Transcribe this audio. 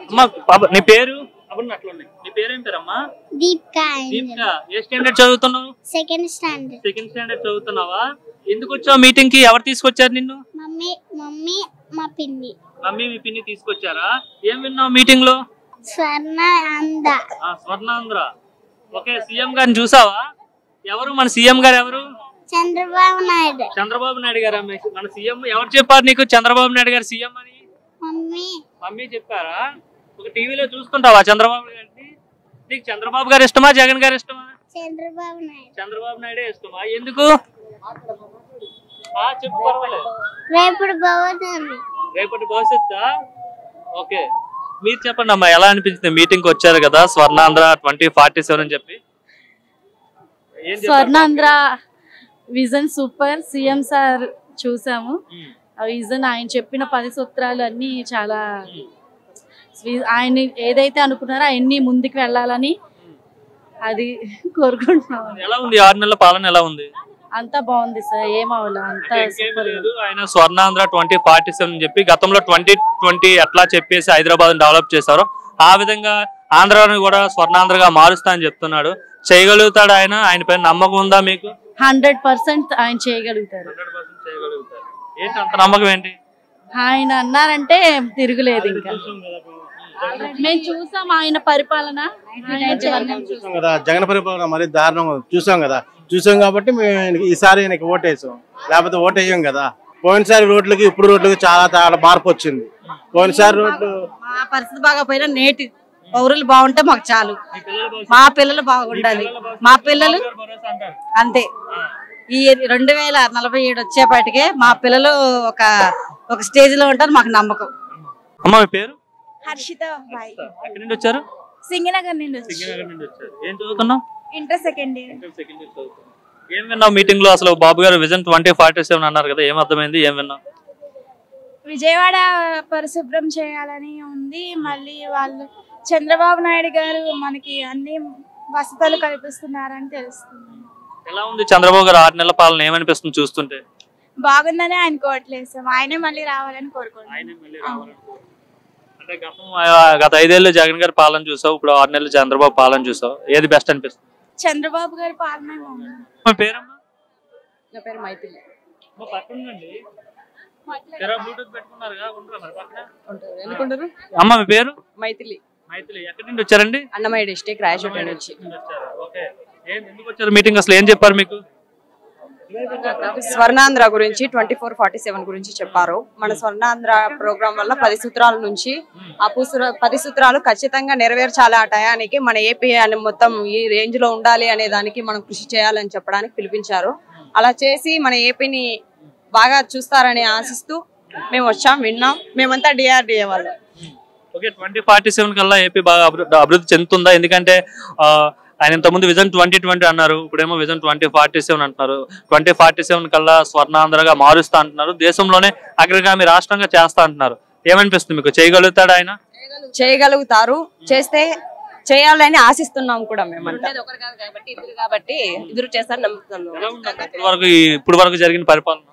అమ్మా నీ పేరు నీ పేరేం పేరమ్మా? దీపిక. ఏ స్టాండర్డ్ చదువుతున్నావు? సెకండ్ స్టాండర్డ్ చదువుతున్నావా? ఎందుకు వచ్చావు మీటింగ్ కి? ఎవరు తీసుకొచ్చారు నిన్ను? మమ్మీ మా పిన్ని. మమ్మీ మీ పిన్ని తీసుకొచ్చారా? ఏం విన్నావు మీటింగ్ లో? స్వర్ణాంధ్ర. ఓకే, సీఎం గారిని చూసావా? ఎవరు మన సీఎం గారు? ఎవరు? చంద్రబాబు నాయుడు గారు. మన సీఎం ఎవరు చెప్పారు నీకు చంద్రబాబు నాయుడు గారు సీఎం అని? మమ్మీ చెప్పారా? ఒక టీవీలో చూస్తుంటావా చంద్రబాబు గారిని? నీకు చంద్రబాబు గారు ఇష్టమా జగన్ గారు ఇష్టమా? చంద్రబాబు నాయుడే ఇష్టమా? ఎందుకు? చెప్పు. రేపటి భవిష్యత్తు. ఓకే, మీరు చెప్పండి అమ్మా, ఎలా అనిపించింది? మీటింగ్ వచ్చారు కదా, స్వర్ణాంధ్ర 2047 అని చెప్పి. Swarnandhra vision super. CM sir చూసాము. ఆ విజన్ ఆయన చెప్పిన 10 సూత్రాలు అన్ని చాలా, ఆయన ఏదైతే అనుకున్నారో అవన్నీ ముందుకు వెళ్ళాలని అది కోరుకుంటున్నాము. ఎలా ఉంది 6 నెలల పాలన? ఎలా ఉంది? అంతా బాగుంది సార్, ఏమవులా అంతా సూపర్. ఆయన స్వర్ణాంధ్ర 2047 అని చెప్పి గతంలో 2020 ఎట్లా చెప్పేసి హైదరాబాద్ డెవలప్ చేశారో ఆ విధంగా ఆంధ్రాని కూడా స్వర్ణాంధ్రగా మారుస్తా అని చెప్తున్నాడు. చేయగలుగుతాడు ఆయన? ఆయన పైన నమ్మకం ఉందా మీకు? 100% ఆయన చేయగలుగుతారు. ఏంటి అంత నమ్మకం? ఏంటి ఆయన అన్నారంటే తిరుగులేదు. ఇంకా మేము చూసాం ఆయన పరిపాలన, జగన్ పరిపాలన మరి దారుణం చూసాం కాబట్టి మేము ఈసారి ఆయనకి ఓటేసాం, లేకపోతే ఓటేయం కదా. పోయినసారి రోడ్లకి ఇప్పుడు రోడ్లకి చాలా మార్పు వచ్చింది. పోయినసారి రోడ్లు మా పరిస్థితి బాగాపోయినా నేటి పౌరులు బాగుంటే మాకు చాలు. మా పిల్లలు బాగుండాలి. మా పిల్లలు అంతే. ఈ 2047 వచ్చేపాటికే మా పిల్లలు ఒక స్టేజ్ లో ఉంటారు, మాకు నమ్మకం. అమ్మా మీ పేరు? హర్షిత. ఎక్కడి నుండి వచ్చారు? సింగనగర్ నుండి వచ్చారు. ఏం చదువుతున్నావు? Inter second year. ఏం విన్నావు మీటింగ్ లో? అసలు బాబు గారు విజన్ 2047 అన్నారు కదా, ఏం అర్థమైంది? ఏం విన్నావు? విజయవాడ పరిశుభ్రం చేయాలని ఉంది. మళ్ళీ వాళ్ళు చంద్రబాబు నాయుడు గారు మనకి అన్ని వసతులు కల్పిస్తున్నారని తెలుస్తుంది. ఎలా ఉంది చంద్రబాబు గారు 6 నెలల పాలన? ఏమనిపిస్తుంది చూస్తుంటే? బాగుందని అనుకోవట్లేదు, ఆయనే మళ్ళీ రావాలని కోరుకుంటున్నాం. అంటే గత 5 ఏళ్ళు జగన్ గారి పాలన చూసావు, ఇప్పుడు 6 నెలలు చంద్రబాబు పాలన చూసావు, ఏది బెస్ట్ అనిపిస్తుంది? చంద్రబాబు గారి పాలన. మా పేరమ్మా? నా పేరు మైథిలి. అమ్మ మీ పేరు? మైథిలి. ఎక్కడి నుండి వచ్చారండి? అన్నమయ్య డిస్ట్రిక్ట్ రాయచోటి నుంచి. ఎందుకు వచ్చారు మీటింగ్? అసలు ఏం చెప్పారు మీకు? స్వర్ణాంధ్ర గురించి 2447 గురించి చెప్పారు. మన స్వర్ణాంధ్ర ప్రోగ్రామ్ వల్ల 10 సూత్రాల నుంచి ఆ 10 సూత్రాలు ఖచ్చితంగా నెరవేర్చాలి. ఆ టయానికి మన ఏపీ అని మొత్తం ఈ రేంజ్ లో ఉండాలి అనే దానికి మనం కృషి చేయాలని చెప్పడానికి పిలిపించారు. అలా చేసి మన ఏపీని బాగా చూస్తారని ఆశిస్తూ మేము వచ్చాం, విన్నాం. మేమంతా డిఆర్డిఏ వాళ్ళు. 2047 కల్లా ఏపీ బాగా అభివృద్ధి చెందుతుందా? ఎందుకంటే ఆయన ఇంతకుముందు విజన్ 2020 అన్నారు, ఇప్పుడేమో విజన్ 2047 అంటున్నారు. 2047 కల్లా స్వర్ణాంధ్రగా మారుస్తా అంటున్నారు, దేశంలోనే అగ్రగామి రాష్ట్రంగా చేస్తా అంటున్నారు. ఏమనిపిస్తుంది మీకు? చేయగలుగుతాడు ఆయన? చేయగలుగుతారు, చేస్తే చేయాలని ఆశిస్తున్నాం కూడా. మేమంతా ఇద్దరు చేస్తారు నమ్ముతున్నాం. ఇప్పుడు వరకు జరిగిన పరిపాలన